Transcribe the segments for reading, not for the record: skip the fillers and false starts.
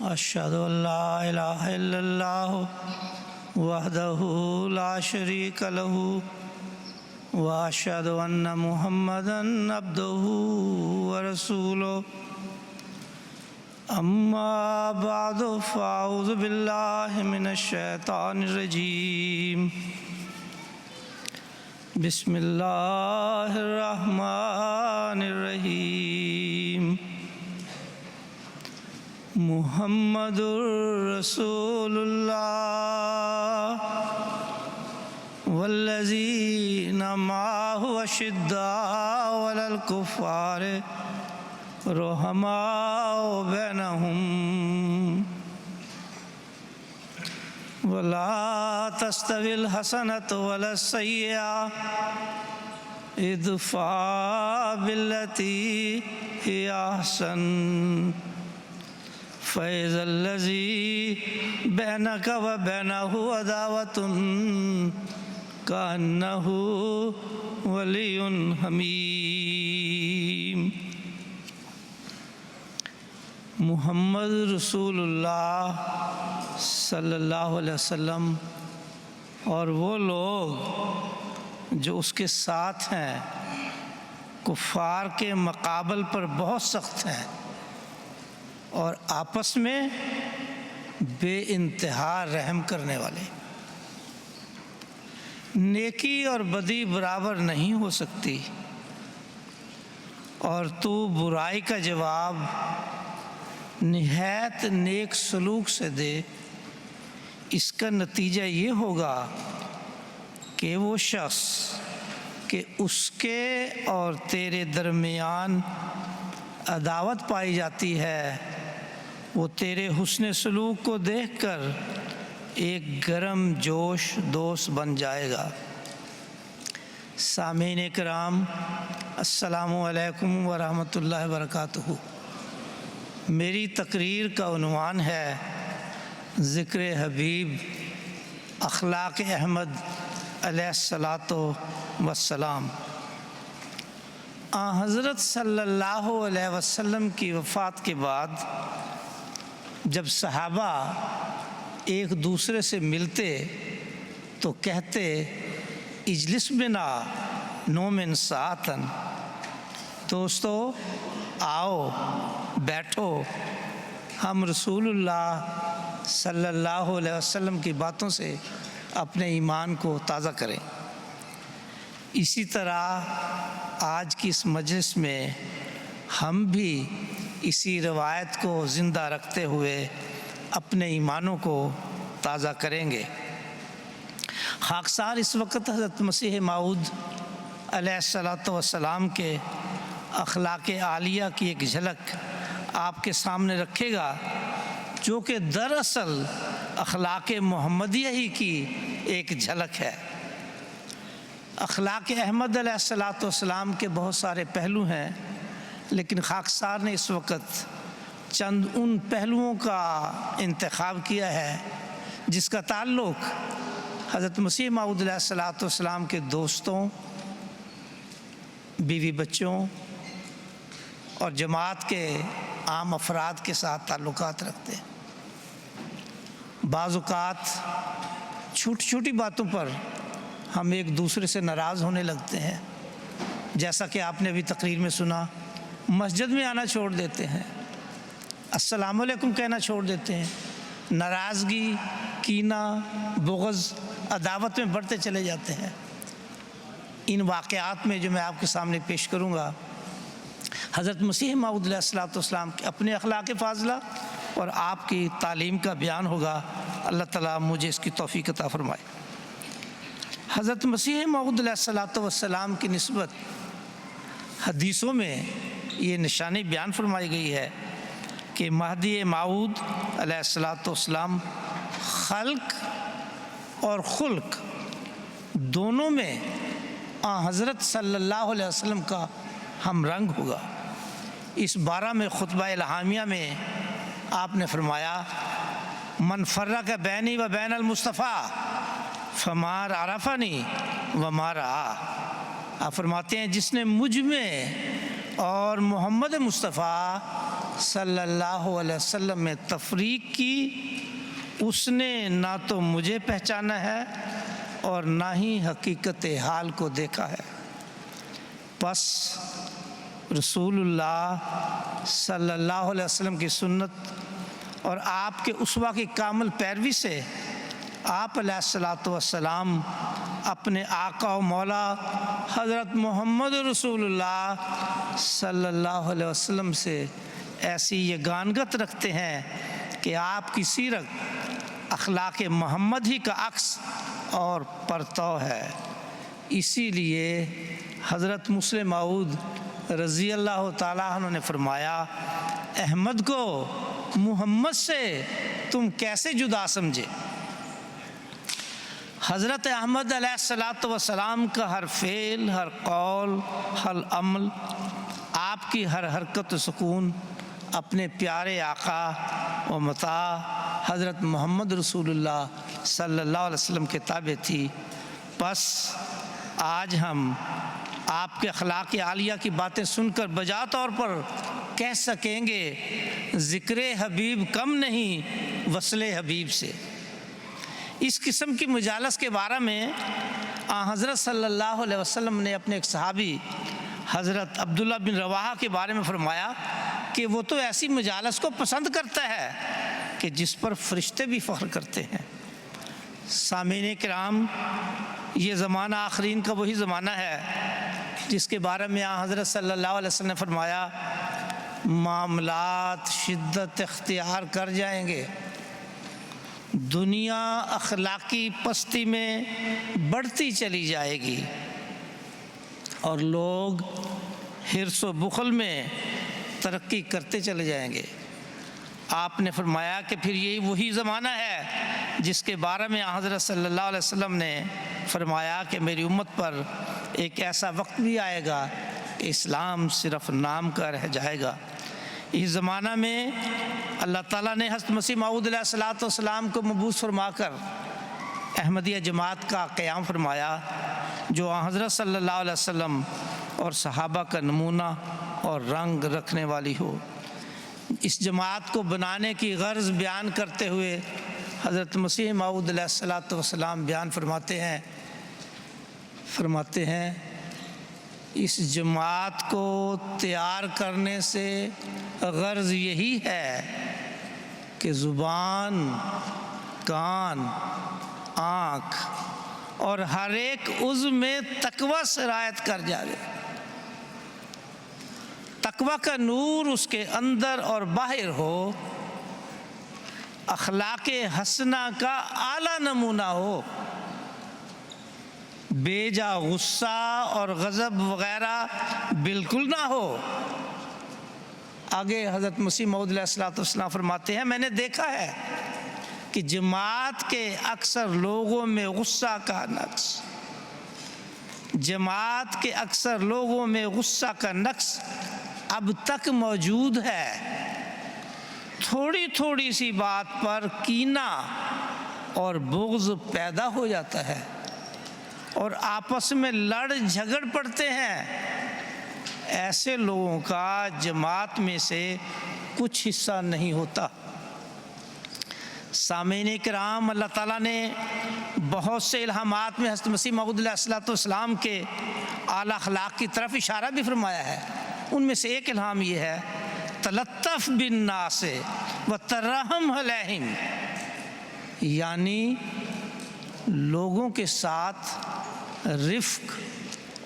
أشهد أن لا إله إلا الله وحده لا شريك له وأشهد أن محمدًا عبده ورسوله أما بعد فأعوذ بالله من الشيطان الرجيم بسم الله الرحمن الرحيم محمد رسول الله والذين معه أشداء على الكفار رحماء بينهم ولا تستوي الحسنة ولا السيئة ادفع بالتي هي أحسن فإذا الذي بينك وبينه عداوة كأنه ولي حميم محمد رسول اللہ صلی اللہ علیہ وسلم اور وہ لوگ جو اس کے ساتھ ہیں کفار کے مقابل پر بہت سخت ہیں اور آپس میں بے انتہا رحم کرنے والے۔ نیکی اور بدی برابر نہیں ہو سکتی اور تو برائی کا جواب نہایت نیک سلوک سے دے، اس کا نتیجہ یہ ہوگا کہ وہ شخص کہ اس کے اور تیرے درمیان عداوت پائی جاتی ہے وہ تیرے حسن سلوک کو دیکھ کر ایک گرم جوش دوست بن جائے گا۔ سامعین کرام، السلام علیکم ورحمۃ اللہ وبرکاتہ۔ میری تقریر کا عنوان ہے ذکر حبیب اخلاق احمد علیہ الصلاۃ والسلام۔ حضرت صلی اللہ علیہ وسلم کی وفات کے بعد جب صحابہ ایک دوسرے سے ملتے تو کہتے اجلس بنا نؤمن ساعتن، دوستو آؤ بیٹھو، ہم رسول اللہ صلی اللہ علیہ وسلم کی باتوں سے اپنے ایمان کو تازہ کریں۔ اسی طرح آج کی اس مجلس میں ہم بھی اسی روایت کو زندہ رکھتے ہوئے اپنے ایمانوں کو تازہ کریں گے۔ خاکسار اس وقت حضرت مسیح موعود علیہ الصلاۃ والسلام کے اخلاق عالیہ کی ایک جھلک آپ کے سامنے رکھے گا، جو کہ دراصل اخلاق محمدیہ ہی کی ایک جھلک ہے۔ اخلاق احمد علیہ الصلاۃ والسلام کے بہت سارے پہلو ہیں، لیکن خاکسار نے اس وقت چند ان پہلوؤں کا انتخاب کیا ہے جس کا تعلق حضرت مسیح موعود علیہ الصلاۃ والسلام کے دوستوں، بیوی بچوں اور جماعت کے عام افراد کے ساتھ تعلقات رکھتے ہیں۔ بعض اوقات چھوٹی چھوٹی باتوں پر ہم ایک دوسرے سے ناراض ہونے لگتے ہیں، جیسا کہ آپ نے ابھی تقریر میں سنا، مسجد میں آنا چھوڑ دیتے ہیں، السلام علیکم کہنا چھوڑ دیتے ہیں، ناراضگی، کینہ، بغض، عداوت میں بڑھتے چلے جاتے ہیں۔ ان واقعات میں جو میں آپ کے سامنے پیش کروں گا حضرت مسیح موعود علیہ الصلاۃ والسلام کے اپنے اخلاق فاضلہ اور آپ کی تعلیم کا بیان ہوگا۔ اللہ تعالیٰ مجھے اس کی توفیق عطا فرمائے۔ حضرت مسیح موعود علیہ الصلاۃ والسلام کی نسبت حدیثوں میں یہ نشانی بیان فرمائی گئی ہے کہ مہدی موعود علیہ الصلاۃ والسلام خلق اور خلق دونوں میں حضرت صلی اللہ علیہ وسلم کا ہم رنگ ہوگا۔ اس بارہ میں خطبہ الہامیہ میں آپ نے فرمایا من فرق بینی و بین المصطفیٰ فما عرفنی وما رعا۔ آپ فرماتے ہیں جس نے مجھ میں اور محمد مصطفیٰ صلی اللہ علیہ وسلم میں تفریق کی، اس نے نہ تو مجھے پہچانا ہے اور نہ ہی حقیقت حال کو دیکھا ہے۔ پس رسول اللہ صلی اللہ علیہ وسلم کی سنت اور آپ کے اسوہ کی کامل پیروی سے آپ علیہ الصلاۃ والسلام اپنے آقا و مولا حضرت محمد رسول اللہ صلی اللہ علیہ وسلم سے ایسی یگانگت رکھتے ہیں کہ آپ کی سیرت اخلاق محمد ہی کا عکس اور پرتو ہے۔ اسی لیے حضرت مسلم موعود رضی اللہ تعالیٰ عنہ نے فرمایا، احمد کو محمد سے تم کیسے جدا سمجھے؟ حضرت احمد علیہ الصلاۃ والسلام کا ہر فعل، ہر قول، ہر عمل، آپ کی ہر حرکت و سکون اپنے پیارے آقا و مطاع حضرت محمد رسول اللہ صلی اللہ علیہ وسلم کے تابع تھی۔ پس آج ہم آپ کے اخلاق عالیہ کی باتیں سن کر بجا طور پر کہہ سکیں گے، ذکر حبیب کم نہیں وصل حبیب سے۔ اس قسم کی مجالس کے بارے میں حضرت صلی اللہ علیہ وسلم نے اپنے ایک صحابی حضرت عبداللہ بن رواحہ کے بارے میں فرمایا کہ وہ تو ایسی مجالس کو پسند کرتا ہے کہ جس پر فرشتے بھی فخر کرتے ہیں۔ سامعین کرام، یہ زمانہ آخرین کا وہی زمانہ ہے جس کے بارے میں حضرت صلی اللہ علیہ وسلم نے فرمایا، معاملات شدت اختیار کر جائیں گے، دنیا اخلاقی پستی میں بڑھتی چلی جائے گی اور لوگ حرص و بخل میں ترقی کرتے چلے جائیں گے۔ آپ نے فرمایا کہ پھر یہی وہی زمانہ ہے جس کے بارے میں حضرت صلی اللہ علیہ وسلم نے فرمایا کہ میری امت پر ایک ایسا وقت بھی آئے گا کہ اسلام صرف نام کا رہ جائے گا۔ اس زمانہ میں اللہ تعالیٰ نے حضرت مسیح موعود علیہ الصلوۃ والسلام کو مبعوث فرما کر احمدیہ جماعت کا قیام فرمایا، جو حضرت صلی اللہ علیہ وسلم اور صحابہ کا نمونہ اور رنگ رکھنے والی ہو۔ اس جماعت کو بنانے کی غرض بیان کرتے ہوئے حضرت مسیح موعود علیہ الصلوۃ والسلام بیان فرماتے ہیں اس جماعت کو تیار کرنے سے غرض یہی ہے کہ زبان، کان، آنکھ اور ہر ایک عضو میں تقوی سرایت کر جائے۔ تقوی کا نور اس کے اندر اور باہر ہو، اخلاق حسنہ کا اعلیٰ نمونہ ہو، بے جا غصہ اور غضب وغیرہ بالکل نہ ہو۔ آگے حضرت مسیح موعود علیہ الصلوۃ والسلام فرماتے ہیں، میں نے دیکھا ہے کہ جماعت کے اکثر لوگوں میں غصہ کا نقص اب تک موجود ہے۔ تھوڑی تھوڑی سی بات پر کینہ اور بغض پیدا ہو جاتا ہے اور آپس میں لڑ جھگڑ پڑتے ہیں۔ ایسے لوگوں کا جماعت میں سے کچھ حصہ نہیں ہوتا۔ سامعین کرام، اللہ تعالیٰ نے بہت سے الہامات میں حضرت مسیح موعود علیہ الصلوۃ والسلام کے اعلیٰ اخلاق کی طرف اشارہ بھی فرمایا ہے۔ ان میں سے ایک الہام یہ ہے، تلطف بالناس وترحم علیہم، یعنی لوگوں کے ساتھ رفق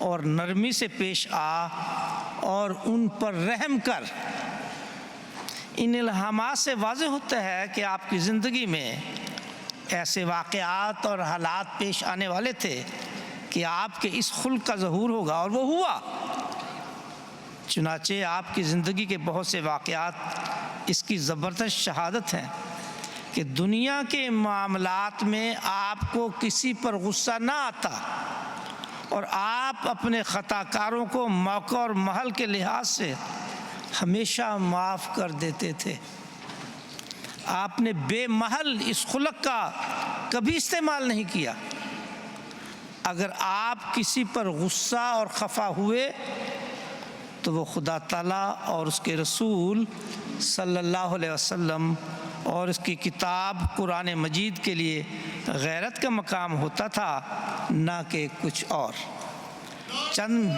اور نرمی سے پیش آ اور ان پر رحم کر۔ ان الہامات سے واضح ہوتا ہے کہ آپ کی زندگی میں ایسے واقعات اور حالات پیش آنے والے تھے کہ آپ کے اس خلق کا ظہور ہوگا، اور وہ ہوا۔ چنانچہ آپ کی زندگی کے بہت سے واقعات اس کی زبردست شہادت ہیں کہ دنیا کے معاملات میں آپ کو کسی پر غصہ نہ آتا اور آپ اپنے خطا کاروں کو موقع اور محل کے لحاظ سے ہمیشہ معاف کر دیتے تھے۔ آپ نے بے محل اس خلق کا کبھی استعمال نہیں کیا۔ اگر آپ کسی پر غصہ اور خفا ہوئے تو وہ خدا تعالیٰ اور اس کے رسول صلی اللہ علیہ وسلم اور اس کی کتاب قرآن مجید کے لیے غیرت کا مقام ہوتا تھا، نہ کہ کچھ اور۔ چند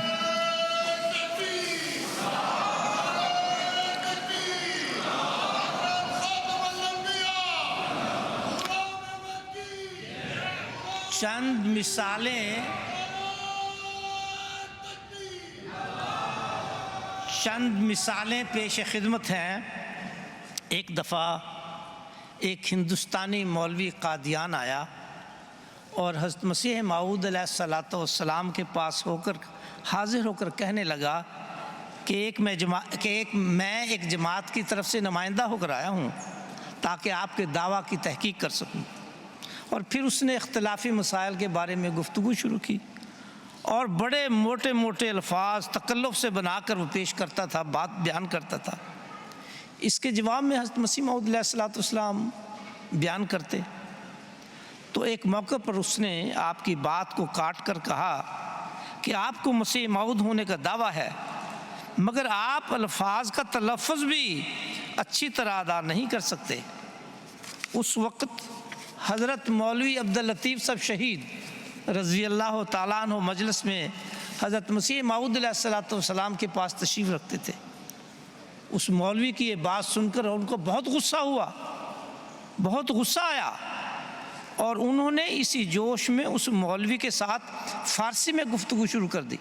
مثالیں پیش خدمت ہیں۔ ایک دفعہ ایک ہندوستانی مولوی قادیان آیا اور حضرت مسیح موعود علیہ الصلوۃ والسلام کے پاس حاضر ہو کر کہنے لگا کہ میں ایک جماعت کی طرف سے نمائندہ ہو کر آیا ہوں تاکہ آپ کے دعویٰ کی تحقیق کر سکوں۔ اور پھر اس نے اختلافی مسائل کے بارے میں گفتگو شروع کی اور بڑے موٹے موٹے الفاظ تکلف سے بنا کر وہ پیش کرتا تھا، بات بیان کرتا تھا۔ اس کے جواب میں حضرت مسیح موعود علیہ الصلوۃ والسلام بیان کرتے تو ایک موقع پر اس نے آپ کی بات کو کاٹ کر کہا کہ آپ کو مسیح موعود ہونے کا دعویٰ ہے، مگر آپ الفاظ کا تلفظ بھی اچھی طرح ادا نہیں کر سکتے۔ اس وقت حضرت مولوی عبداللطیف صاحب شہید رضی اللہ تعالیٰ عنہ مجلس میں حضرت مسیح موعود علیہ الصلوۃ والسلام کے پاس تشریف رکھتے تھے۔ اس مولوی کی یہ بات سن کر ان کو بہت غصہ ہوا، بہت غصہ آیا، اور انہوں نے اسی جوش میں اس مولوی کے ساتھ فارسی میں گفتگو شروع کر دی۔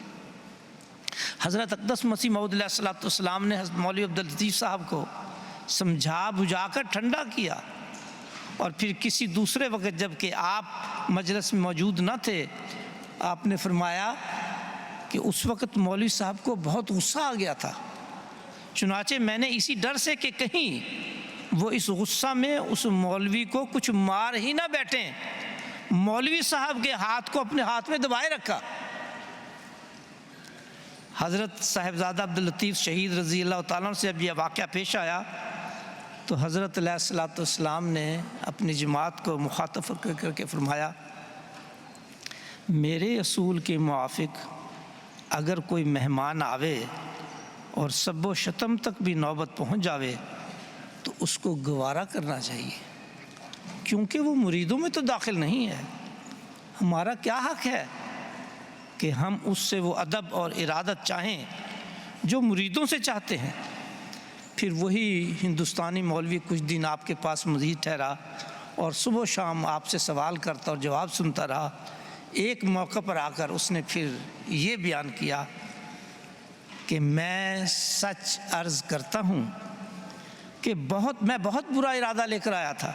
حضرت اقدس مسیح موعود علیہ الصلوۃ والسلام نے حضرت مولوی عبداللطیف صاحب کو سمجھا بجھا کر ٹھنڈا کیا، اور پھر کسی دوسرے وقت جب کہ آپ مجلس میں موجود نہ تھے، آپ نے فرمایا کہ اس وقت مولوی صاحب کو بہت غصہ آ گیا تھا، چنانچہ میں نے اسی ڈر سے کہ کہیں وہ اس غصہ میں اس مولوی کو کچھ مار ہی نہ بیٹھیں، مولوی صاحب کے ہاتھ کو اپنے ہاتھ میں دبائے رکھا۔ حضرت صاحبزادہ عبداللطیف شہید رضی اللہ تعالیٰ عنہ سے جب یہ واقعہ پیش آیا تو حضرت علیہ الصلوۃ والسلام نے اپنی جماعت کو مخاطب کر کے فرمایا، میرے اصول کے موافق اگر کوئی مہمان آوے اور سب و شتم تک بھی نوبت پہنچ جاوے تو اس کو گوارا کرنا چاہیے، کیونکہ وہ مریدوں میں تو داخل نہیں ہے۔ ہمارا کیا حق ہے کہ ہم اس سے وہ ادب اور ارادت چاہیں جو مریدوں سے چاہتے ہیں۔ پھر وہی ہندوستانی مولوی کچھ دن آپ کے پاس مزید ٹھہرا اور صبح و شام آپ سے سوال کرتا اور جواب سنتا رہا۔ ایک موقع پر آ کر اس نے پھر یہ بیان کیا کہ میں سچ عرض کرتا ہوں کہ میں بہت برا ارادہ لے کر آیا تھا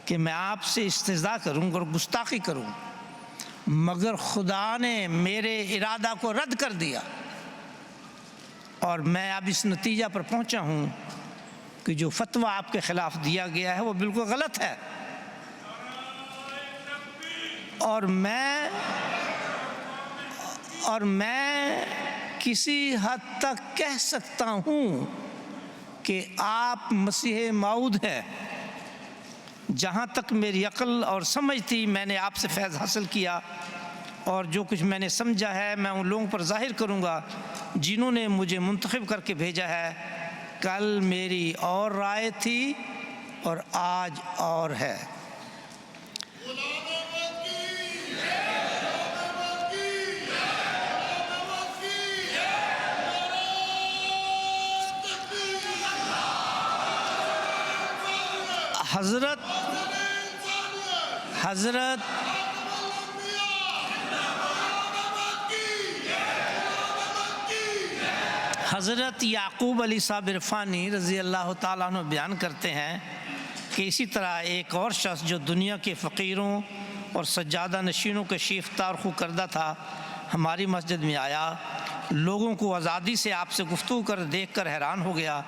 کہ میں آپ سے استہزاء کروں اور گستاخی کروں، مگر خدا نے میرے ارادہ کو رد کر دیا، اور میں اب اس نتیجہ پر پہنچا ہوں کہ جو فتویٰ آپ کے خلاف دیا گیا ہے وہ بالکل غلط ہے، اور میں کسی حد تک کہہ سکتا ہوں کہ آپ مسیح موعود ہے۔ جہاں تک میری عقل اور سمجھ تھی میں نے آپ سے فیض حاصل کیا، اور جو کچھ میں نے سمجھا ہے میں ان لوگوں پر ظاہر کروں گا جنہوں نے مجھے منتخب کر کے بھیجا ہے۔ کل میری اور رائے تھی اور آج اور ہے۔ حضرت یعقوب علی صاحب عرفانی رضی اللہ تعالیٰ عنہ بیان کرتے ہیں کہ اسی طرح ایک اور شخص جو دنیا کے فقیروں اور سجادہ نشینوں کے شیفتار خو کردہ تھا، ہماری مسجد میں آیا، لوگوں کو آزادی سے آپ سے گفتگو کر دیکھ کر حیران ہو گیا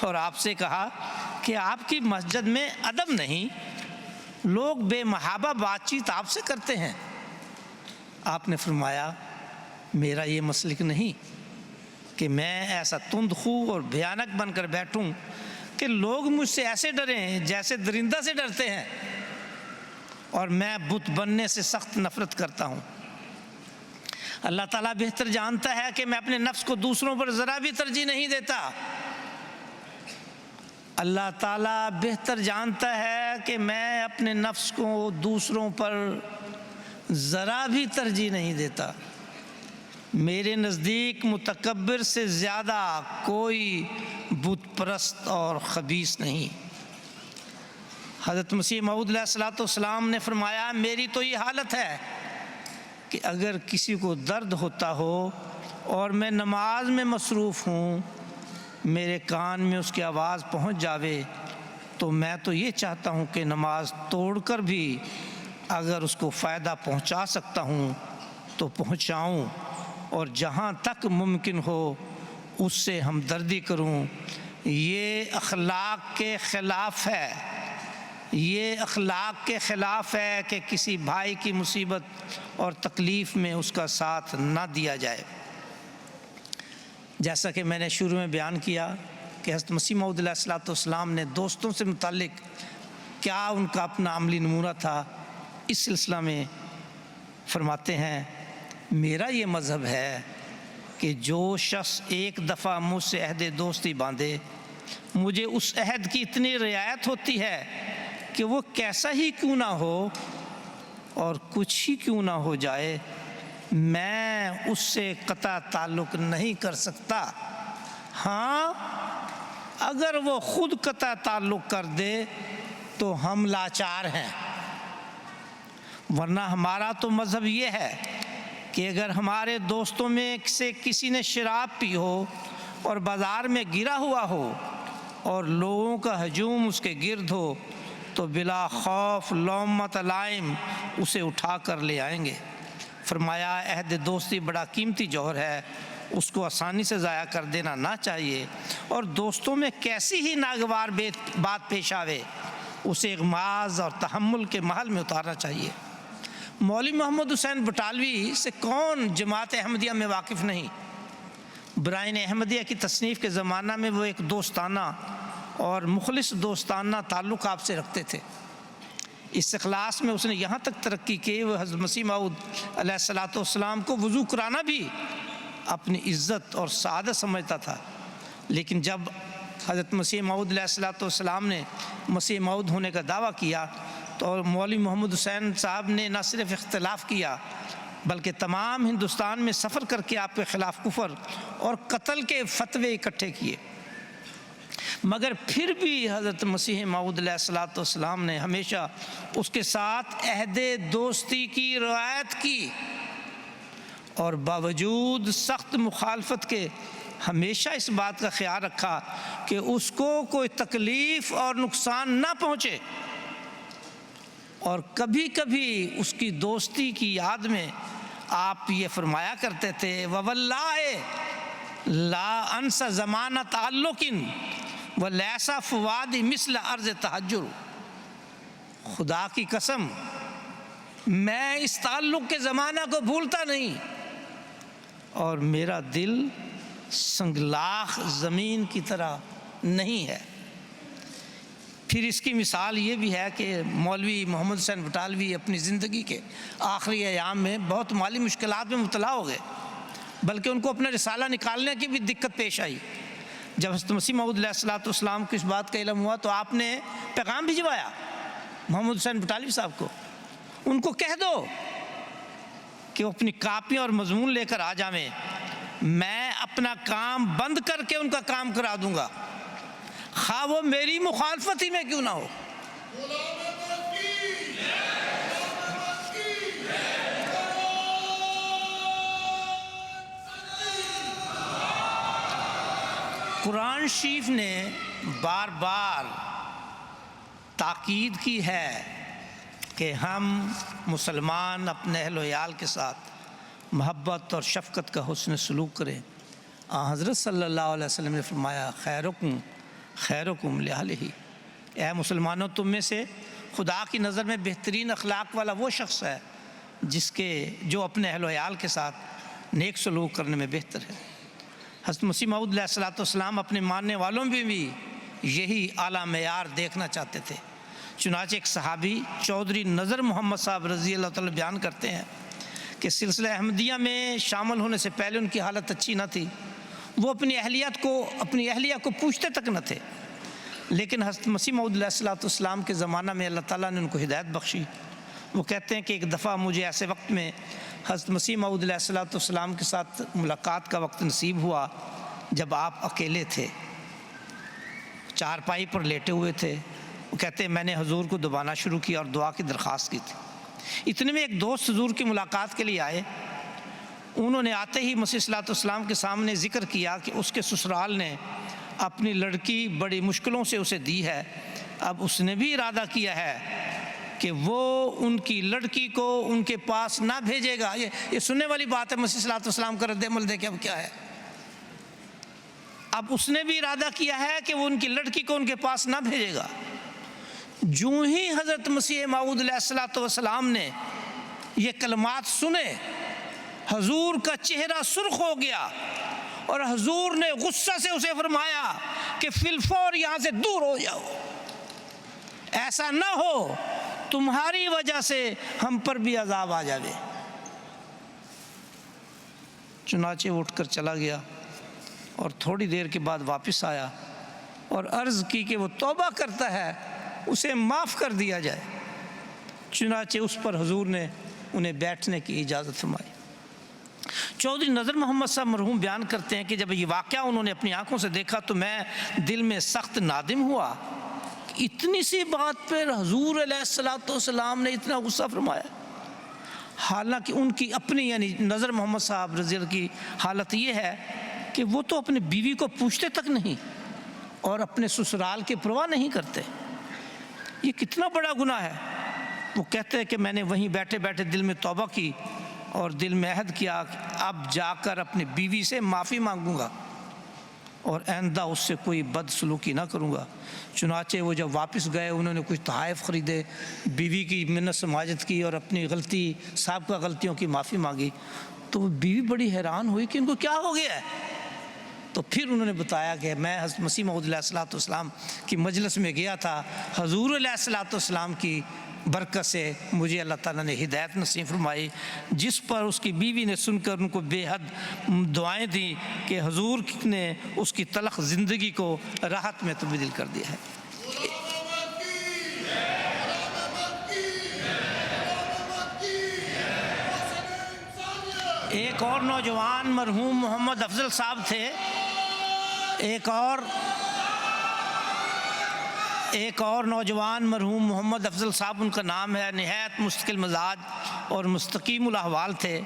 اور آپ سے کہا کہ آپ کی مسجد میں ادب نہیں، لوگ بے محابہ بات چیت آپ سے کرتے ہیں۔ آپ نے فرمایا میرا یہ مسلک نہیں کہ میں ایسا تند خو اور بھیانک بن کر بیٹھوں کہ لوگ مجھ سے ایسے ڈریں جیسے درندہ سے ڈرتے ہیں، اور میں بت بننے سے سخت نفرت کرتا ہوں۔ اللہ تعالیٰ بہتر جانتا ہے کہ میں اپنے نفس کو دوسروں پر ذرا بھی ترجیح نہیں دیتا۔ اللہ تعالیٰ بہتر جانتا ہے کہ میں اپنے نفس کو دوسروں پر ذرا بھی ترجیح نہیں دیتا۔ میرے نزدیک متکبر سے زیادہ کوئی بت پرست اور خبیث نہیں۔ حضرت مسیح موعود علیہ الصلوۃ والسلام نے فرمایا، میری تو یہ حالت ہے کہ اگر کسی کو درد ہوتا ہو اور میں نماز میں مصروف ہوں، میرے کان میں اس کی آواز پہنچ جاوے تو میں تو یہ چاہتا ہوں کہ نماز توڑ کر بھی اگر اس کو فائدہ پہنچا سکتا ہوں تو پہنچاؤں، اور جہاں تک ممکن ہو اس سے ہمدردی کروں۔ یہ اخلاق کے خلاف ہے، یہ اخلاق کے خلاف ہے کہ کسی بھائی کی مصیبت اور تکلیف میں اس کا ساتھ نہ دیا جائے۔ جیسا کہ میں نے شروع میں بیان کیا کہ حضرت مسیح موعود علیہ الصلوۃ والسلام نے دوستوں سے متعلق کیا ان کا اپنا عملی نمونہ تھا، اس سلسلہ میں فرماتے ہیں، میرا یہ مذہب ہے کہ جو شخص ایک دفعہ مجھ سے عہد دوستی باندھے، مجھے اس عہد کی اتنی رعایت ہوتی ہے کہ وہ کیسا ہی کیوں نہ ہو اور کچھ ہی کیوں نہ ہو جائے، میں اس سے قطع تعلق نہیں کر سکتا۔ ہاں، اگر وہ خود قطع تعلق کر دے تو ہم لاچار ہیں، ورنہ ہمارا تو مذہب یہ ہے کہ اگر ہمارے دوستوں میں سے کسی نے شراب پی ہو اور بازار میں گرا ہوا ہو اور لوگوں کا ہجوم اس کے گرد ہو تو بلا خوف لومۃ لائم اسے اٹھا کر لے آئیں گے۔ فرمایا، عہد دوستی بڑا قیمتی جوہر ہے، اس کو آسانی سے ضائع کر دینا نہ چاہیے، اور دوستوں میں کیسی ہی ناگوار بات پیش آوے اسے اغماض اور تحمل کے محل میں اتارنا چاہیے۔ مولوی محمد حسین بٹالوی سے کون جماعت احمدیہ میں واقف نہیں؟ برائن احمدیہ کی تصنیف کے زمانہ میں وہ ایک دوستانہ اور مخلص دوستانہ تعلق آپ سے رکھتے تھے۔ اس اخلاص میں اس نے یہاں تک ترقی کی، وہ حضرت مسیح موعود علیہ الصلوۃ والسلام کو وضو کرانا بھی اپنی عزت اور سعادت سمجھتا تھا۔ لیکن جب حضرت مسیح موعود علیہ الصلوۃ والسلام نے مسیح موعود ہونے کا دعویٰ کیا تو مولوی محمد حسین صاحب نے نہ صرف اختلاف کیا بلکہ تمام ہندوستان میں سفر کر کے آپ کے خلاف کفر اور قتل کے فتوے اکٹھے کیے، مگر پھر بھی حضرت مسیح موعود علیہ الصلوۃ والسلام نے ہمیشہ اس کے ساتھ عہد دوستی کی رعایت کی، اور باوجود سخت مخالفت کے ہمیشہ اس بات کا خیال رکھا کہ اس کو کوئی تکلیف اور نقصان نہ پہنچے، اور کبھی کبھی اس کی دوستی کی یاد میں آپ یہ فرمایا کرتے تھے، وَوَاللَّهِ لَا أَنْسَ زَمَانَ تَعَلُّقٍ وَلَيْسَ فُؤَادِي مِثْلَ أَرْضِ تَحَجُّرٍ، خدا کی قسم میں اس تعلق کے زمانہ کو بھولتا نہیں، اور میرا دل سنگلاخ زمین کی طرح نہیں ہے۔ پھر اس کی مثال یہ بھی ہے کہ مولوی محمد حسین بٹالوی اپنی زندگی کے آخری ایام میں بہت مالی مشکلات میں مبتلا ہو گئے، بلکہ ان کو اپنا رسالہ نکالنے کی بھی دقت پیش آئی۔ جب حضرت مسیح موعود علیہ الصلوۃ والسلام کو اس بات کا علم ہوا تو آپ نے پیغام بھجوایا محمد حسین بٹالوی صاحب کو، ان کو کہہ دو کہ وہ اپنی کاپیاں اور مضمون لے کر آ جائیں، میں اپنا کام بند کر کے ان کا کام کرا دوں گا، خواہ وہ میری مخالفت ہی میں کیوں نہ ہو۔ قرآن شریف نے بار بار تاکید کی ہے کہ ہم مسلمان اپنے اہل و عیال کے ساتھ محبت اور شفقت کا حسن سلوک کریں۔ حضرت صلی اللہ علیہ وسلم نے فرمایا، خیرکم خیرکم لأہلہ، اے مسلمانوں تم میں سے خدا کی نظر میں بہترین اخلاق والا وہ شخص ہے جو اپنے اہل و عیال کے ساتھ نیک سلوک کرنے میں بہتر ہے۔ حضرت مسیح موعود علیہ الصلوۃ والسلام اپنے ماننے والوں میں بھی یہی اعلیٰ معیار دیکھنا چاہتے تھے۔ چنانچہ ایک صحابی چودھری نظر محمد صاحب رضی اللہ تعالیٰ بیان کرتے ہیں کہ سلسلہ احمدیہ میں شامل ہونے سے پہلے ان کی حالت اچھی نہ تھی، وہ اپنی اہلیہ کو پوچھتے تک نہ تھے، لیکن حضرت مسیح موعود علیہ السلام کے زمانہ میں اللہ تعالیٰ نے ان کو ہدایت بخشی۔ وہ کہتے ہیں کہ ایک دفعہ مجھے ایسے وقت میں حضرت مسیح موعود علیہ السلام کے ساتھ ملاقات کا وقت نصیب ہوا جب آپ اکیلے تھے، چارپائی پر لیٹے ہوئے تھے۔ وہ کہتے ہیں میں نے حضور کو دبانا شروع کیا اور دعا کی درخواست کی تھی۔ اتنے میں ایک دوست حضور کی ملاقات کے لیے آئے، انہوں نے آتے ہی مسیح صلی اللہ علیہ وسلم کے سامنے ذکر کیا کہ اس کے سسرال نے اپنی لڑکی بڑی مشکلوں سے اسے دی ہے، اب اس نے بھی ارادہ کیا ہے کہ وہ ان کی لڑکی کو ان کے پاس نہ بھیجے گا۔ یہ سننے والی بات ہے، مسیح صلی اللہ علیہ وسلم کا رد عمل دیکھیں اب کیا ہے۔ اب اس نے بھی ارادہ کیا ہے کہ وہ ان کی لڑکی کو ان کے پاس نہ بھیجے گا۔ جو ہی حضرت مسیح موعود علیہ السلام نے یہ کلمات سنے، حضور کا چہرہ سرخ ہو گیا اور حضور نے غصہ سے اسے فرمایا کہ فی الفور یہاں سے دور ہو جاؤ، ایسا نہ ہو تمہاری وجہ سے ہم پر بھی عذاب آ جائے۔ چنانچہ اٹھ کر چلا گیا اور تھوڑی دیر کے بعد واپس آیا اور عرض کی کہ وہ توبہ کرتا ہے، اسے معاف کر دیا جائے۔ چنانچہ اس پر حضور نے انہیں بیٹھنے کی اجازت فرمائی۔ چودھری نذر محمد صاحب مرحوم بیان کرتے ہیں کہ جب یہ واقعہ انہوں نے اپنی آنکھوں سے دیکھا تو میں دل میں سخت نادم ہوا، اتنی سی بات پر حضور علیہ السلام نے اتنا غصہ فرمایا۔ حالانکہ ان کی اپنی یعنی نذر محمد صاحب رضی اللہ کی حالت یہ ہے کہ وہ تو اپنی بیوی کو پوچھتے تک نہیں اور اپنے سسرال کی پرواہ نہیں کرتے۔ یہ کتنا بڑا گناہ ہے۔ وہ کہتے ہیں کہ میں نے وہیں بیٹھے بیٹھے دل میں توبہ کی اور دل میں عہد کیا کہ اب جا کر اپنی بیوی سے معافی مانگوں گا اور آئندہ اس سے کوئی بد سلوکی نہ کروں گا۔ چنانچہ وہ جب واپس گئے انہوں نے کچھ تحائف خریدے، بیوی کی منت سماجت کی اور اپنی غلطی سابقہ غلطیوں کی معافی مانگی۔ تو وہ بیوی بڑی حیران ہوئی کہ ان کو کیا ہو گیا ہے۔ تو پھر انہوں نے بتایا کہ میں حضرت مسیح موعود علیہ السلام کی مجلس میں گیا تھا، حضور علیہ السلام کی برکت سے مجھے اللہ تعالیٰ نے ہدایت نصیب فرمائی، جس پر اس کی بیوی نے سن کر ان کو بے حد دعائیں دیں کہ حضور نے اس کی تلخ زندگی کو راحت میں تبدیل کر دیا ہے۔ ایک اور نوجوان مرحوم محمد افضل صاحب تھے، ایک اور نوجوان مرحوم محمد افضل صاحب ان کا نام ہے، نہایت مستقل مزاج اور مستقیم الاحوال تھے۔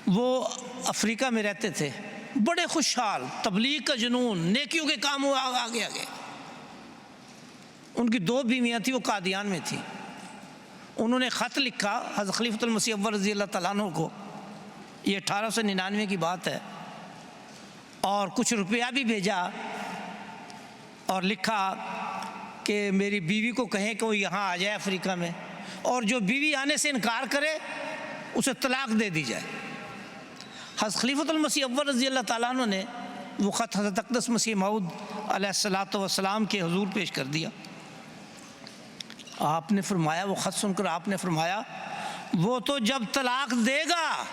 وہ افریقہ میں رہتے تھے، بڑے خوشحال، تبلیغ کا جنون، نیکیوں کے کاموں آگے آگے۔ ان کی 2 بیویاں تھیں، وہ قادیان میں تھیں۔ انہوں نے خط لکھا حضرت خلیفۃ المسیح اول رضی اللہ تعالیٰ عنہ کو، یہ 1899 کی بات ہے، اور کچھ روپیہ بھی بھیجا اور لکھا کہ میری بیوی کو کہیں کہ وہ یہاں آ جائے افریقہ میں، اور جو بیوی آنے سے انکار کرے اسے طلاق دے دی جائے۔ حضرت خلیفۃ المسیح اول رضی اللہ تعالیٰ عنہ نے وہ خط حضرت اقدس مسیح موعود علیہ السلام کے حضور پیش کر دیا۔ آپ نے فرمایا، وہ خط سن کر آپ نے فرمایا وہ تو جب طلاق دے گا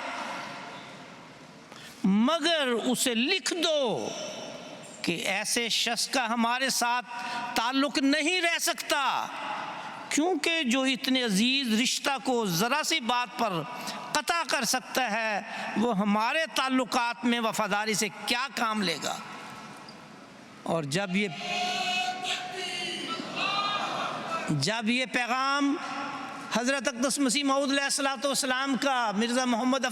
مگر اسے لکھ دو کہ ایسے شخص کا ہمارے ساتھ تعلق نہیں رہ سکتا، کیونکہ جو اتنے عزیز رشتہ کو ذرا سی بات پر قطع کر سکتا ہے وہ ہمارے تعلقات میں وفاداری سے کیا کام لے گا۔ اور جب یہ پیغام حضرت اقدس مسیح موعود علیہ السلام کا مرزا محمد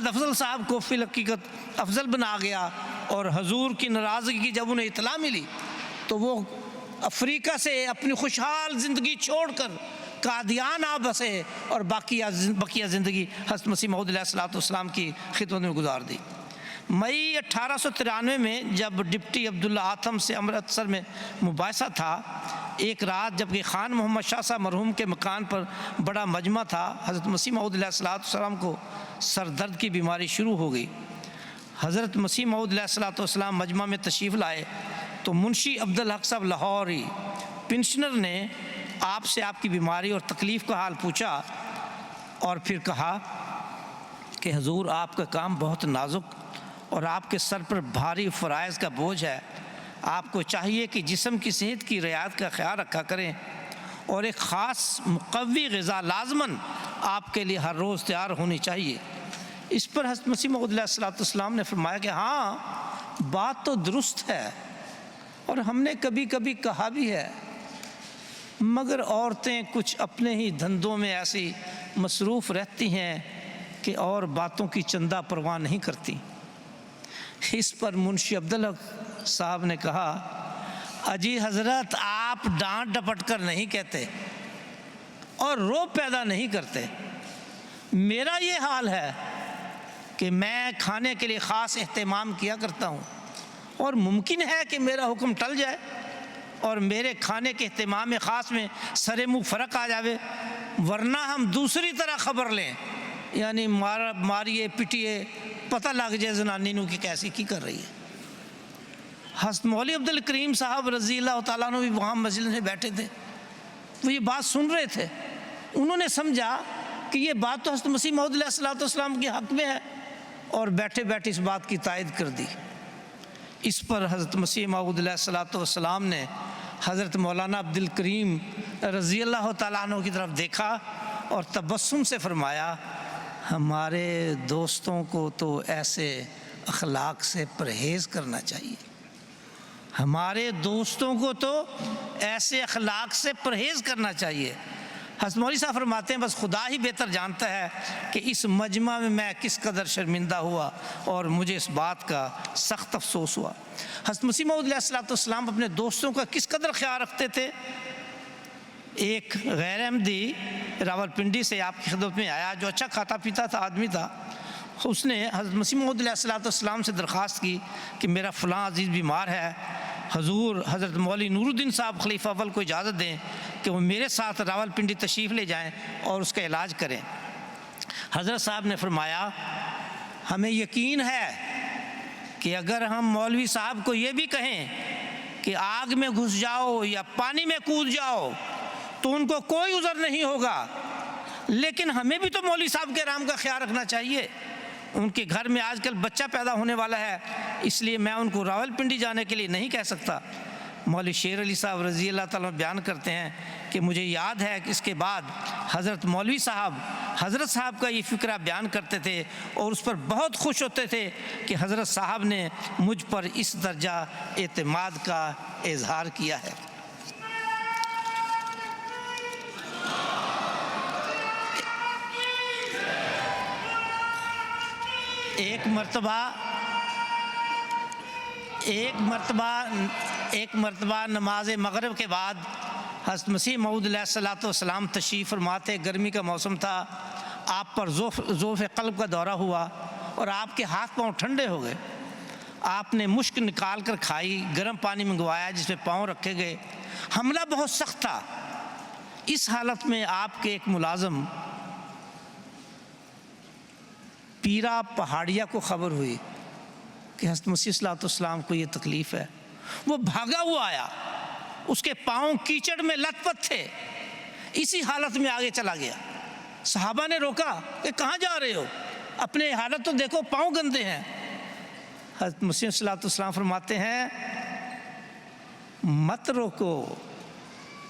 افضل صاحب کو فی الحقیقت افضل بنا گیا اور حضور کی ناراضگی کی جب انہیں اطلاع ملی تو وہ افریقہ سے اپنی خوشحال زندگی چھوڑ کر قادیان آ بسے اور بقیہ زندگی حضرت مسیح موعود علیہ السلام کی خدمت میں گزار دی۔ مئی 1893 میں جب ڈپٹی عبداللہ آتم سے امرتسر میں مباحثہ تھا، ایک رات جبکہ خان محمد شاہ صاحب مرحوم کے مکان پر بڑا مجمع تھا، حضرت مسیح موعود علیہ السلام کو سر درد کی بیماری شروع ہو گئی۔ حضرت مسیح موعود علیہ السلام مجمع میں تشریف لائے تو منشی عبدالحق صاحب لاہوری پنشنر نے آپ سے آپ کی بیماری اور تکلیف کا حال پوچھا اور پھر کہا کہ حضور آپ کا کام بہت نازک اور آپ کے سر پر بھاری فرائض کا بوجھ ہے، آپ کو چاہیے کہ جسم کی صحت کی رعایت کا خیال رکھا کریں اور ایک خاص مقوی غذا لازماً آپ کے لیے ہر روز تیار ہونی چاہیے۔ اس پر حضرت مسیح موعود علیہ الصلوۃ والسلام نے فرمایا کہ ہاں بات تو درست ہے اور ہم نے کبھی کبھی کہا بھی ہے، مگر عورتیں کچھ اپنے ہی دھندوں میں ایسی مصروف رہتی ہیں کہ اور باتوں کی چندہ پرواہ نہیں کرتی۔ اس پر منشی عبدالحق صاحب نے کہا، اجی حضرت آپ ڈانٹ ڈپٹ کر نہیں کہتے اور روب پیدا نہیں کرتے، میرا یہ حال ہے کہ میں کھانے کے لیے خاص اہتمام کیا کرتا ہوں اور ممکن ہے کہ میرا حکم ٹل جائے اور میرے کھانے کے اہتمام خاص میں سر منہ فرق آ جاوے، ورنہ ہم دوسری طرح خبر لیں، یعنی ماریے پٹیے پتہ لگ جائے زنانی نو کہ کیسی کی کر رہی ہے۔ حضرت مولوی عبد الکریم صاحب رضی اللہ تعالیٰ عنہ بھی وہاں مسجد میں بیٹھے تھے، وہ یہ بات سن رہے تھے، انہوں نے سمجھا کہ یہ بات تو حضرت مسیح موعود علیہ الصلوۃ والسلام کے حق میں ہے اور بیٹھے بیٹھے اس بات کی تائید کر دی۔ اس پر حضرت مسیح موعود علیہ الصلوۃ والسلام نے حضرت مولانا عبد الکریم رضی اللہ تعالیٰ عنہ کی طرف دیکھا اور تبسم سے فرمایا، ہمارے دوستوں کو تو ایسے اخلاق سے پرہیز کرنا چاہیے، ہمارے دوستوں کو تو ایسے اخلاق سے پرہیز کرنا چاہیے۔ حضرت مولوی صاحب فرماتے ہیں بس خدا ہی بہتر جانتا ہے کہ اس مجمع میں کس قدر شرمندہ ہوا اور مجھے اس بات کا سخت افسوس ہوا۔ حضرت مسیح موعود علیہ الصلوۃ والسلام اپنے دوستوں کا کس قدر خیال رکھتے تھے۔ ایک غیر احمدی راولپنڈی سے آپ کی خدمت میں آیا جو اچھا کھاتا پیتا تھا آدمی تھا، اس نے حضرت مسیح موعود علیہ الصلوۃ والسلام سے درخواست کی کہ میرا فلاں عزیز بیمار ہے، حضور حضرت مولوی نور الدین صاحب خلیفہ اول کو اجازت دیں کہ وہ میرے ساتھ راولپنڈی تشریف لے جائیں اور اس کا علاج کریں۔ حضرت صاحب نے فرمایا، ہمیں یقین ہے کہ اگر ہم مولوی صاحب کو یہ بھی کہیں کہ آگ میں گھس جاؤ یا پانی میں کود جاؤ تو ان کو کوئی عذر نہیں ہوگا، لیکن ہمیں بھی تو مولوی صاحب کے آرام کا خیال رکھنا چاہیے، ان کے گھر میں آج کل بچہ پیدا ہونے والا ہے، اس لیے میں ان کو راولپنڈی جانے کے لیے نہیں کہہ سکتا۔ مولوی شیر علی صاحب رضی اللہ تعالیٰ بیان کرتے ہیں کہ مجھے یاد ہے کہ اس کے بعد حضرت مولوی صاحب حضرت صاحب کا یہ فکرہ بیان کرتے تھے اور اس پر بہت خوش ہوتے تھے کہ حضرت صاحب نے مجھ پر اس درجہ اعتماد کا اظہار کیا ہے۔ ایک مرتبہ نماز مغرب کے بعد حضرت مسیح موعود علیہ الصلوۃ والسلام تشریف فرما تھے، گرمی کا موسم تھا، آپ پر ضعف قلب کا دورہ ہوا اور آپ کے ہاتھ پاؤں ٹھنڈے ہو گئے۔ آپ نے مشک نکال کر کھائی، گرم پانی منگوایا جس میں پاؤں رکھے گئے، حملہ بہت سخت تھا۔ اس حالت میں آپ کے ایک ملازم پیرا پہاڑیا کو خبر ہوئی کہ حضرت مسیح صلی اللہ علیہ وسلم کو یہ تکلیف ہے، وہ بھاگا ہوا آیا، اس کے پاؤں کیچڑ میں لت پت تھے، اسی حالت میں آگے چلا گیا۔ صحابہ نے روکا کہ کہاں جا رہے ہو، اپنے حالت تو دیکھو، پاؤں گندے ہیں۔ حضرت مسیح صلی اللہ علیہ وسلم فرماتے ہیں مت روکو،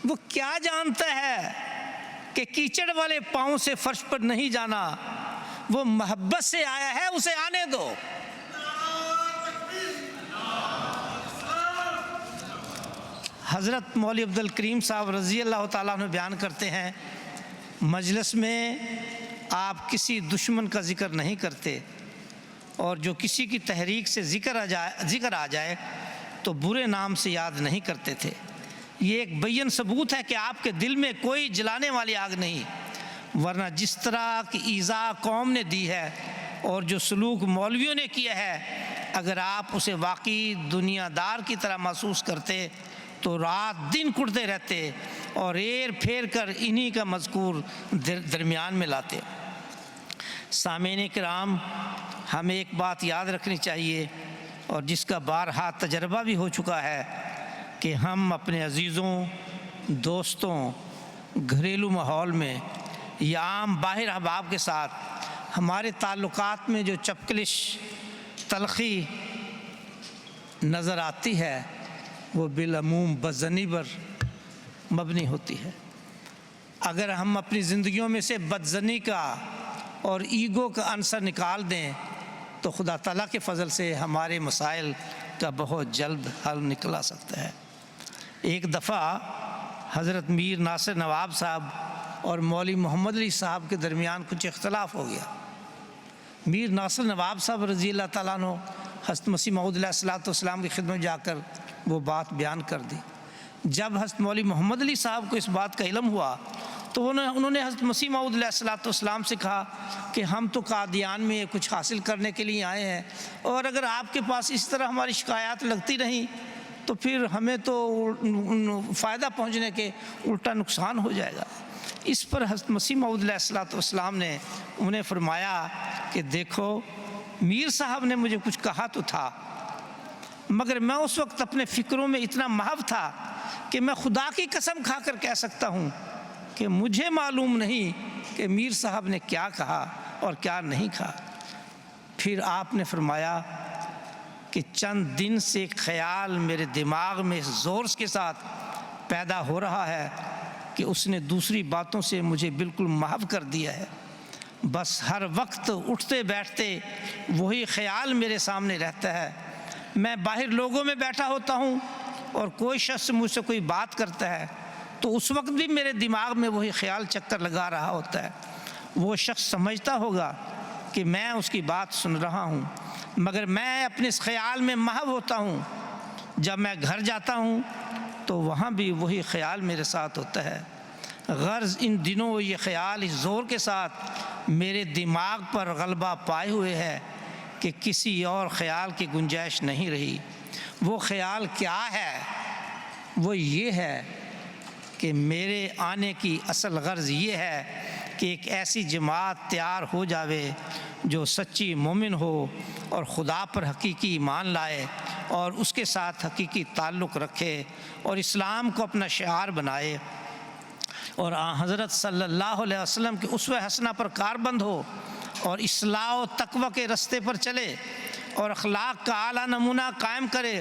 وہ کیا جانتا ہے کہ کیچڑ والے پاؤں سے فرش پر نہیں جانا، وہ محبت سے آیا ہے، اسے آنے دو۔ حضرت مولوی عبد الکریم صاحب رضی اللہ تعالیٰ عنہ بیان کرتے ہیں مجلس میں آپ کسی دشمن کا ذکر نہیں کرتے اور جو کسی کی تحریک سے ذکر آ جائے تو برے نام سے یاد نہیں کرتے تھے۔ یہ ایک بین ثبوت ہے کہ آپ کے دل میں کوئی جلانے والی آگ نہیں، ورنہ جس طرح کی ایذا قوم نے دی ہے اور جو سلوک مولویوں نے کیا ہے، اگر آپ اسے واقعی دنیا دار کی طرح محسوس کرتے تو رات دن کڑتے رہتے اور ایر پھیر کر انہی کا مذکور درمیان میں لاتے۔ سامعین کرام، ہمیں ایک بات یاد رکھنی چاہیے اور جس کا بارہا تجربہ بھی ہو چکا ہے کہ ہم اپنے عزیزوں، دوستوں گھریلو ماحول میں یا عام باہر احباب کے ساتھ ہمارے تعلقات میں جو چپکلش تلخی نظر آتی ہے وہ بالعموم بدظنی پر مبنی ہوتی ہے۔ اگر ہم اپنی زندگیوں میں سے بدظنی کا اور ایگو کا عنصر نکال دیں تو خدا تعالیٰ کے فضل سے ہمارے مسائل کا بہت جلد حل نکلا سکتا ہے۔ ایک دفعہ حضرت میر ناصر نواب صاحب اور مولوی محمد علی صاحب کے درمیان کچھ اختلاف ہو گیا۔ میر ناصر نواب صاحب رضی اللہ تعالیٰ عنہ حضرت مسیح موعود علیہ الصلوۃ والسلام کی خدمت میں جا کر وہ بات بیان کر دی۔ جب حضرت مولوی محمد علی صاحب کو اس بات کا علم ہوا تو انہوں نے حضرت مسیح موعود علیہ الصلوۃ والسلام سے کہا کہ ہم تو قادیان میں کچھ حاصل کرنے کے لیے آئے ہیں، اور اگر آپ کے پاس اس طرح ہماری شکایات لگتی رہیں تو پھر ہمیں تو فائدہ پہنچنے کے الٹا نقصان ہو جائے گا۔ اس پر حضرت مسیح موعود علیہ الصلوۃ والسلام نے انہیں فرمایا کہ دیکھو، میر صاحب نے مجھے کچھ کہا تو تھا، مگر میں اس وقت اپنے فکروں میں اتنا محو تھا کہ میں خدا کی قسم کھا کر کہہ سکتا ہوں کہ مجھے معلوم نہیں کہ میر صاحب نے کیا کہا اور کیا نہیں کہا۔ پھر آپ نے فرمایا کہ چند دن سے ایک خیال میرے دماغ میں زور کے ساتھ پیدا ہو رہا ہے کہ اس نے دوسری باتوں سے مجھے بالکل محو کر دیا ہے۔ بس ہر وقت اٹھتے بیٹھتے وہی خیال میرے سامنے رہتا ہے۔ میں باہر لوگوں میں بیٹھا ہوتا ہوں اور کوئی شخص مجھ سے کوئی بات کرتا ہے تو اس وقت بھی میرے دماغ میں وہی خیال چکر لگا رہا ہوتا ہے۔ وہ شخص سمجھتا ہوگا کہ میں اس کی بات سن رہا ہوں، مگر میں اپنے اس خیال میں محو ہوتا ہوں۔ جب میں گھر جاتا ہوں تو وہاں بھی وہی خیال میرے ساتھ ہوتا ہے۔ غرض ان دنوں یہ خیال اس زور کے ساتھ میرے دماغ پر غلبہ پائے ہوئے ہے کہ کسی اور خیال کی گنجائش نہیں رہی۔ وہ خیال کیا ہے؟ وہ یہ ہے کہ میرے آنے کی اصل غرض یہ ہے کہ ایک ایسی جماعت تیار ہو جاوے جو سچی مومن ہو اور خدا پر حقیقی ایمان لائے اور اس کے ساتھ حقیقی تعلق رکھے اور اسلام کو اپنا شعار بنائے اور حضرت صلی اللہ علیہ وسلم کے اسوہ حسنہ پر کاربند ہو اور اصلاح و تقوی کے رستے پر چلے اور اخلاق کا اعلیٰ نمونہ قائم کرے،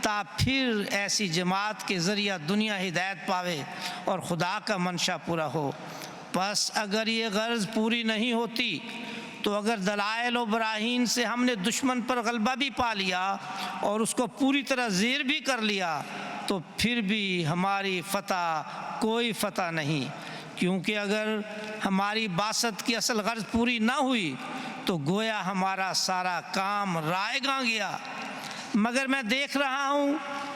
تا پھر ایسی جماعت کے ذریعہ دنیا ہدایت پاوے اور خدا کا منشا پورا ہو۔ پس اگر یہ غرض پوری نہیں ہوتی تو اگر دلائل و براہین سے ہم نے دشمن پر غلبہ بھی پا لیا اور اس کو پوری طرح زیر بھی کر لیا تو پھر بھی ہماری فتح کوئی فتح نہیں، کیونکہ اگر ہماری بعثت کی اصل غرض پوری نہ ہوئی تو گویا ہمارا سارا کام رائے گاں گیا۔ مگر میں دیکھ رہا ہوں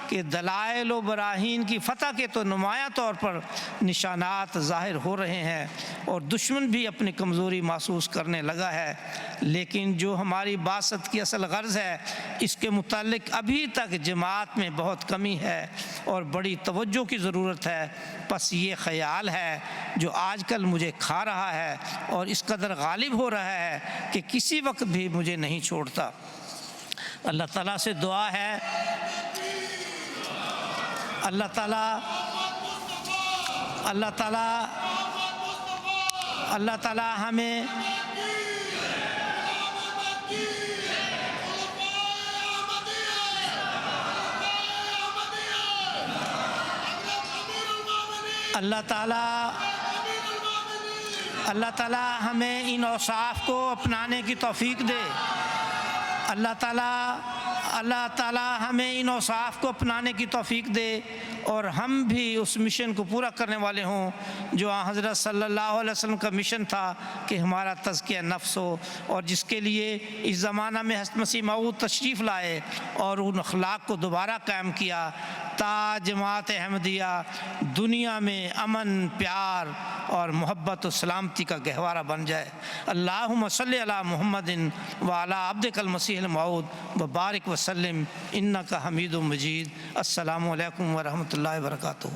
کہ دلائل و براہین کی فتح کے تو نمایاں طور پر نشانات ظاہر ہو رہے ہیں اور دشمن بھی اپنی کمزوری محسوس کرنے لگا ہے، لیکن جو ہماری بعثت کی اصل غرض ہے اس کے متعلق ابھی تک جماعت میں بہت کمی ہے اور بڑی توجہ کی ضرورت ہے۔ پس یہ خیال ہے جو آج کل مجھے کھا رہا ہے اور اس قدر غالب ہو رہا ہے کہ کسی وقت بھی مجھے نہیں چھوڑتا۔ اللہ تعالیٰ سے دعا ہے، اللہ تعالیٰ ہمیں اللہ تعالیٰ ہمیں ان اوصاف کو اپنانے کی توفیق دے۔ اللہ تعالیٰ ہمیں ان اوصاف کو اپنانے کی توفیق دے اور ہم بھی اس مشن کو پورا کرنے والے ہوں جو حضرت صلی اللہ علیہ وسلم کا مشن تھا کہ ہمارا تزکیہ نفس ہو، اور جس کے لیے اس زمانہ میں حضرت مسیح موعود تشریف لائے اور ان اخلاق کو دوبارہ قائم کیا تا جماعت احمدیہ دنیا میں امن، پیار اور محبت و سلامتی کا گہوارہ بن جائے۔ اللہم صلی علی محمد وعلی عبدک المسیح الموعود وبارک وسلم انک حمید مجید۔ السلام علیکم ورحمۃ اللہ وبرکاتہ۔